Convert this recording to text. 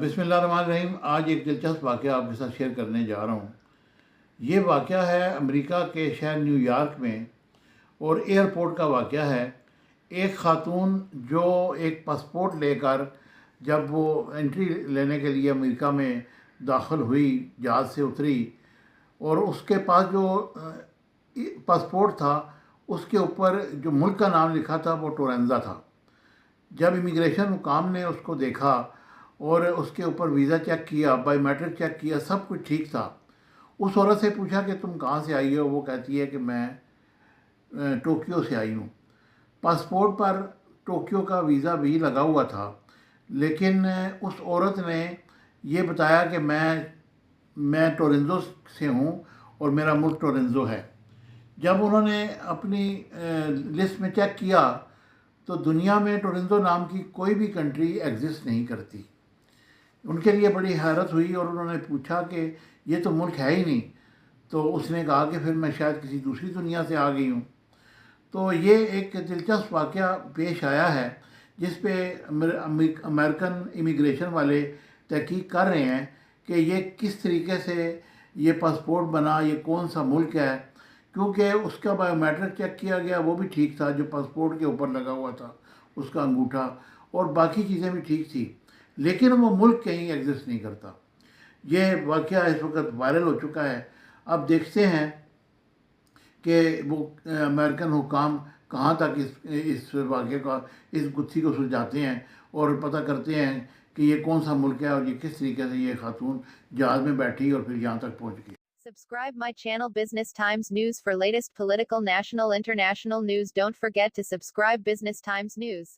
بسم اللہ الرحمن الرحیم۔ آج ایک دلچسپ واقعہ آپ کے ساتھ شیئر کرنے جا رہا ہوں۔ یہ واقعہ ہے امریکہ کے شہر نیو یارک میں، اور ایئرپورٹ کا واقعہ ہے۔ ایک خاتون جو ایک پاسپورٹ لے کر جب وہ انٹری لینے کے لیے امریکہ میں داخل ہوئی، جہاز سے اتری، اور اس کے پاس جو پاسپورٹ تھا اس کے اوپر جو ملک کا نام لکھا تھا وہ ٹورنزا تھا۔ جب امیگریشن حکام نے اس کو دیکھا اور اس کے اوپر ویزا چیک کیا، بائی میٹرک چیک کیا، سب کچھ ٹھیک تھا۔ اس عورت سے پوچھا کہ تم کہاں سے آئی ہو؟ وہ کہتی ہے کہ میں ٹوکیو سے آئی ہوں۔ پاسپورٹ پر ٹوکیو کا ویزا بھی لگا ہوا تھا، لیکن اس عورت نے یہ بتایا کہ میں ٹورنزو سے ہوں اور میرا ملک ٹورنزو ہے۔ جب انہوں نے اپنی لسٹ میں چیک کیا تو دنیا میں ٹورنزو نام کی کوئی بھی کنٹری ایگزسٹ نہیں کرتی۔ ان کے لیے بڑی حیرت ہوئی اور انہوں نے پوچھا کہ یہ تو ملک ہے ہی نہیں۔ تو اس نے کہا کہ پھر میں شاید کسی دوسری دنیا سے آ گئی ہوں۔ تو یہ ایک دلچسپ واقعہ پیش آیا ہے جس پہ امریکن امیگریشن والے تحقیق کر رہے ہیں کہ یہ کس طریقے سے یہ پاسپورٹ بنا، یہ کون سا ملک ہے، کیونکہ اس کا بایو میٹرک چیک کیا گیا، وہ بھی ٹھیک تھا جو پاسپورٹ کے اوپر لگا ہوا تھا، اس کا انگوٹھا اور باقی چیزیں بھی ٹھیک تھی، لیکن وہ ملک کہیں ایگزسٹ نہیں کرتا۔ یہ واقعہ اس وقت وائرل ہو چکا ہے۔ اب دیکھتے ہیں کہ وہ امریکن حکام کہاں تک اس واقعے کا، اس گتھی کو سلجھاتے ہیں اور پتہ کرتے ہیں کہ یہ کون سا ملک ہے اور یہ کس طریقے سے یہ خاتون جہاز میں بیٹھی اور پھر یہاں تک پہنچ گئی۔ Subscribe my channel Business Times News for latest political, national, international news. Don't forget to subscribe Business Times News.